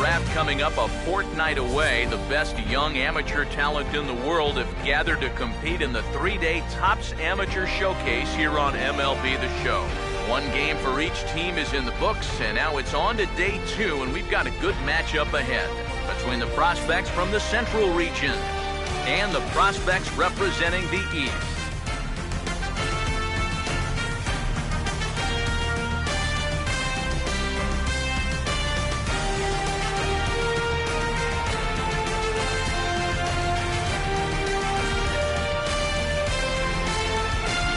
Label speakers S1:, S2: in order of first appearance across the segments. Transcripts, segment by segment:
S1: draft coming up a fortnight away. The best young amateur talent in the world have gathered to compete in the 3-day Topps Amateur Showcase here on MLB The Show. One game for each team is in the books, and now it's on to day 2, and we've got a good matchup ahead between the prospects from the Central region and the prospects representing the East.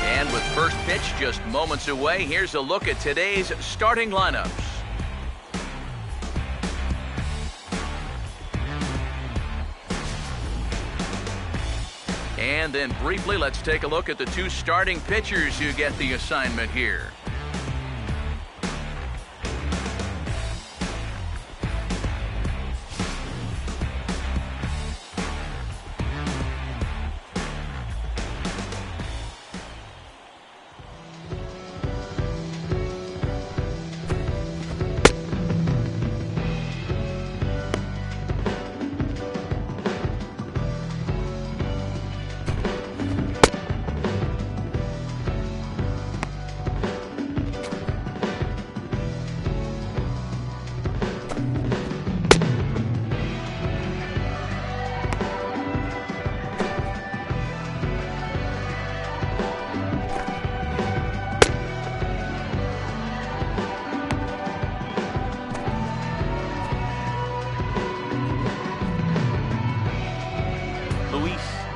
S1: And with first pitch just moments away, here's a look at today's starting lineups. And then briefly, let's take a look at the 2 starting pitchers who get the assignment here.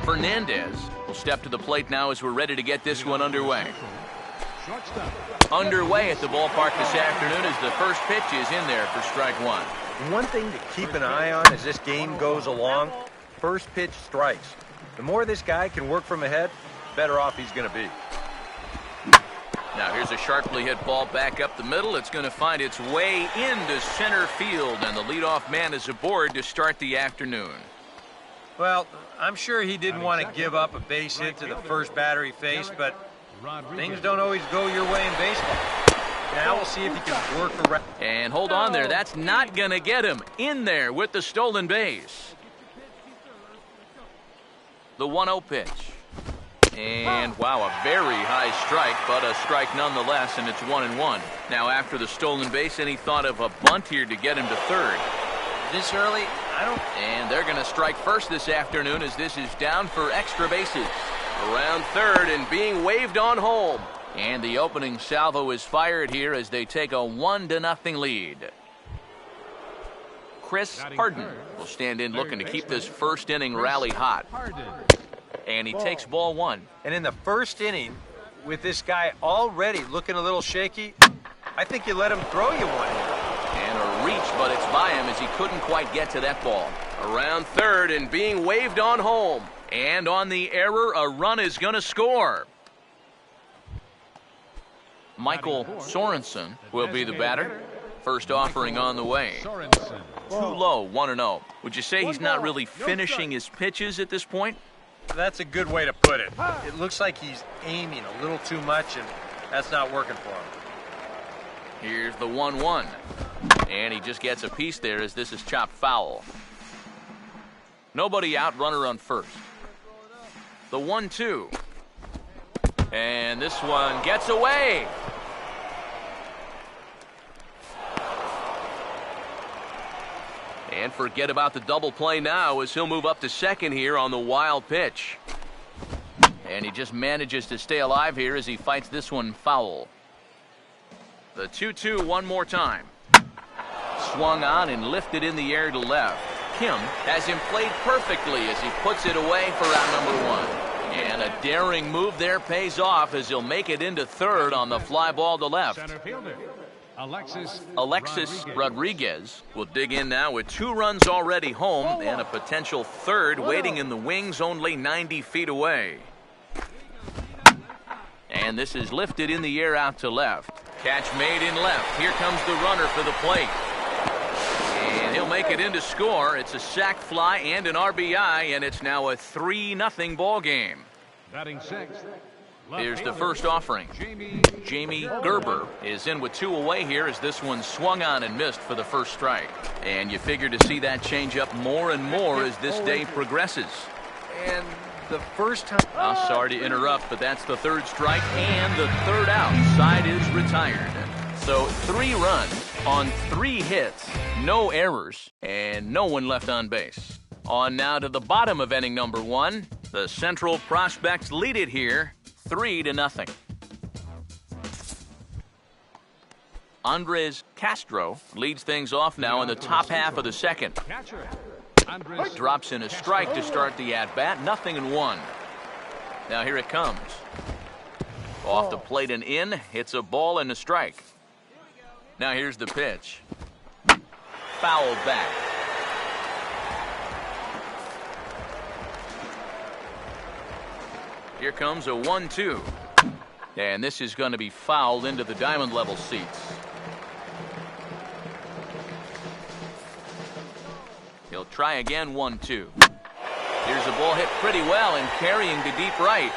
S1: Hernandez will step to the plate now as we're ready to get this one underway. Underway at the ballpark this afternoon as the first pitch is in there for strike 1.
S2: One thing to keep an eye on as this game goes along, first pitch strikes. The more this guy can work from ahead, the better off he's going to be.
S1: Now here's a sharply hit ball back up the middle. It's going to find its way into center field, and the leadoff man is aboard to start the afternoon.
S2: Well, I'm sure he didn't want to give up a base hit to the first batter he faced, but things don't always go your way in baseball. Now we'll see if he can work around.
S1: And hold on there. That's not going to get him in there with the stolen base. The 1-0 pitch. And wow, a very high strike, but a strike nonetheless, and it's 1-1. Now after the stolen base, any thought of a bunt here to get him to third?
S2: This early? I don't.
S1: And they're going to strike first this afternoon as this is down for extra bases. Around third and being waved on home. And the opening salvo is fired here as they take a 1-0 lead. Chris Harden will stand in looking to keep this first inning rally hot. And he takes ball 1.
S2: And in the first inning, with this guy already looking a little shaky, I think you let him throw you one here.
S1: And a reach, but it's by him as he couldn't quite get to that ball. Around third and being waved on home. And on the error, a run is going to score. Michael Sorensen will be the batter. First offering on the way. Too low, 1-0. Would you say he's not really finishing his pitches at this point?
S2: That's a good way to put it. It looks like he's aiming a little too much, and that's not working for him.
S1: Here's the 1-1. And he just gets a piece there as this is chopped foul. Nobody out, runner on first. The 1-2. And this one gets away. And forget about the double play now as he'll move up to second here on the wild pitch. And he just manages to stay alive here as he fights this one foul. The 2-2 one more time. Swung on and lifted in the air to left. Kim has him played perfectly as he puts it away for out number 1. And a daring move there pays off as he'll make it into third on the fly ball to left. Alexis Rodriguez will dig in now with 2 runs already home and a potential third waiting in the wings only 90 feet away. And this is lifted in the air out to left. Catch made in left. Here comes the runner for the plate. And he'll make it in to score. It's a sac fly and an RBI, and it's now a 3-0 ball game.
S3: Batting sixth,
S1: Here's the first offering. Jamie Gerber is in with 2 away here as this one swung on and missed for the first strike. And you figure to see that change up more and more as this day progresses.
S2: And the first time...
S1: Sorry to interrupt, but that's the 3rd strike and the 3rd out. Side is retired. So 3 runs on 3 hits, no errors, and no one left on base. On now to the bottom of inning number 1. The Central Prospects lead it here 3-0. Andres Castro leads things off now in the top half of the 2nd. Drops in a strike to start the at-bat, 0-1. Now here it comes. Off the plate and in, hits a ball and a strike. Now here's the pitch. Fouled back. Here comes a 1-2. And this is going to be fouled into the diamond level seats. He'll try again, 1-2. Here's a ball hit pretty well and carrying to deep right.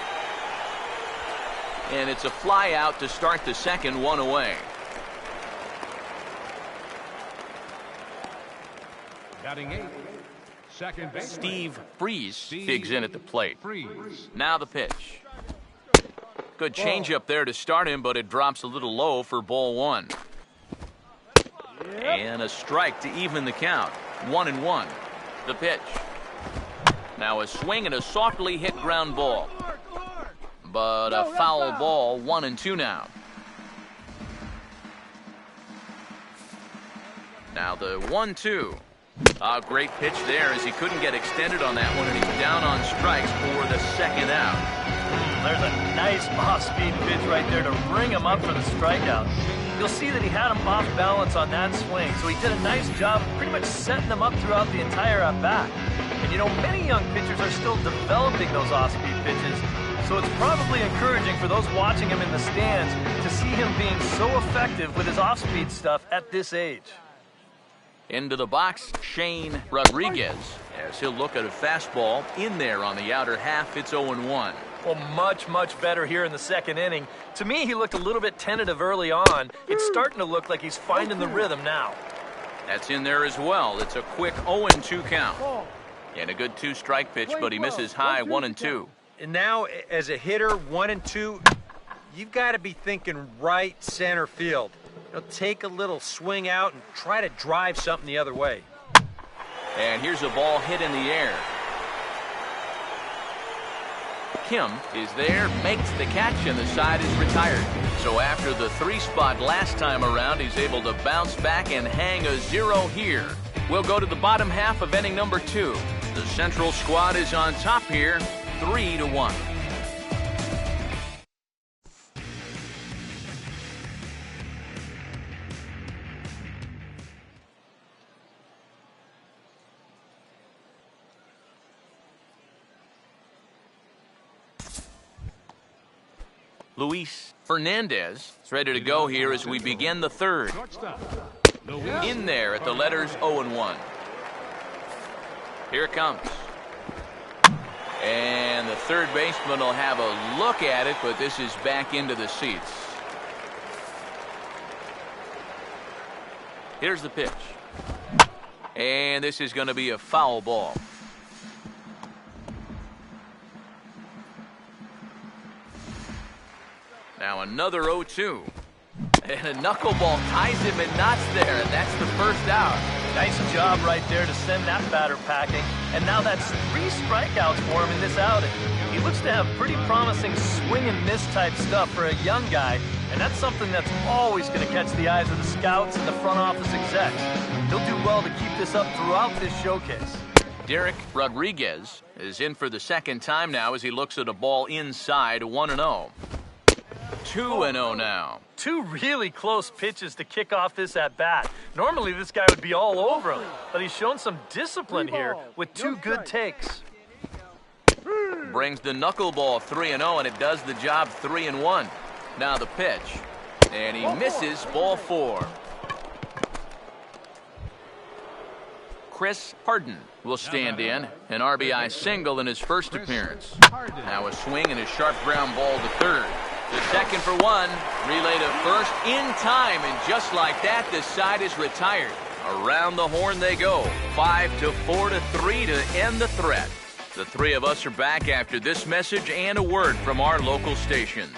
S1: And it's a fly out to start the 2nd, 1 away.
S3: Batting 8th, second baseman
S1: Steve Freese digs in at the plate. Now the pitch. Good changeup there to start him, but it drops a little low for ball 1. And a strike to even the count. 1-1. The pitch. Now a swing and a softly hit ground ball. But a foul ball, 1-2 now. Now the 1-2. A great pitch there as he couldn't get extended on that one, and he's down on strikes for the 2nd out.
S4: There's a nice off-speed pitch right there to bring him up for the strikeout. You'll see that he had him off balance on that swing, so he did a nice job of pretty much setting him up throughout the entire at-bat. And you know, many young pitchers are still developing those off-speed pitches, so it's probably encouraging for those watching him in the stands to see him being so effective with his off-speed stuff at this age.
S1: Into the box, Shane Rodriguez, as he'll look at a fastball in there on the outer half. It's 0-1.
S4: Well, much better here in the 2nd inning. To me, he looked a little bit tentative early on. It's starting to look like he's finding the rhythm now.
S1: That's in there as well. It's a quick 0-2 count. And a good 2-strike pitch, but he misses high, 1-2.
S2: And now, as a hitter, 1-2, you've got to be thinking right center field. You know, take a little swing out and try to drive something the other way.
S1: And here's a ball hit in the air. Kim is there, makes the catch, and the side is retired. So after the 3 spot last time around, he's able to bounce back and hang a 0 here. We'll go to the bottom half of inning number 2. The Central squad is on top here, 3-1. Luis Fernandez is ready to go here as we begin the 3rd. In there at the letters 0-1. Here it comes. And the 3rd baseman will have a look at it, but this is back into the seats. Here's the pitch. And this is going to be a foul ball. Now another 0-2. And a knuckleball ties him in knots there, and that's the 1st out.
S4: Nice job right there to send that batter packing. And now that's 3 strikeouts for him in this outing. He looks to have pretty promising swing and miss type stuff for a young guy, and that's something that's always going to catch the eyes of the scouts and the front office execs. He'll do well to keep this up throughout this showcase.
S1: Derek Rodriguez is in for the 2nd time now as he looks at a ball inside, 1-0. 2-0 now.
S4: 2 really close pitches to kick off this at-bat. Normally this guy would be all over him, but he's shown some discipline here with 2 good takes.
S1: Brings the knuckleball 3-0, and it does the job, 3-1. Now the pitch, and he misses, ball 4. Chris Harden will stand in, an RBI single in his first appearance. Now a swing and a sharp ground ball to third. The second for one, relay to first in time, and just like that, the side is retired. Around the horn they go, 5-4-3 to end the threat. The three of us are back after this message and a word from our local stations.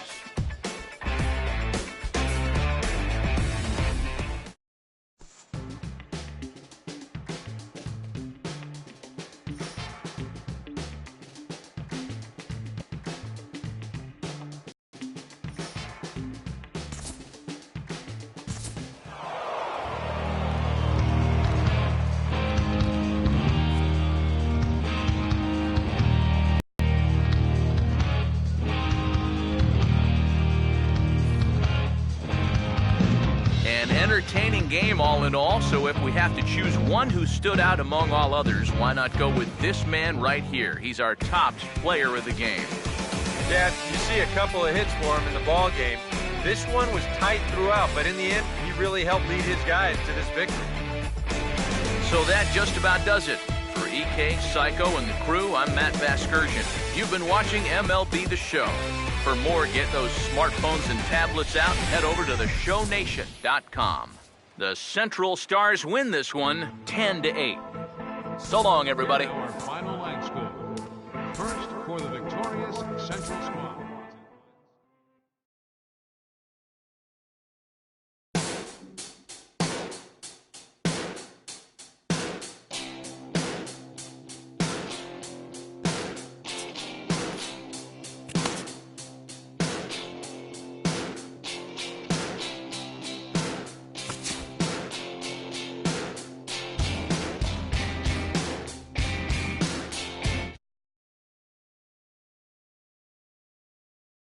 S1: Entertaining game all in all, so if we have to choose one who stood out among all others, why not go with this man right here? He's our top player of the game.
S2: Yeah, you see a couple of hits for him in the ball game. This one was tight throughout, but in the end, he really helped lead his guys to this victory.
S1: So that just about does it. For EK, Psycho, and the crew, I'm Matt Vasgersian. You've been watching MLB The Show. For more, get those smartphones and tablets out and head over to theshownation.com. The Central Stars win this one 10-8. So long, everybody.
S3: Our final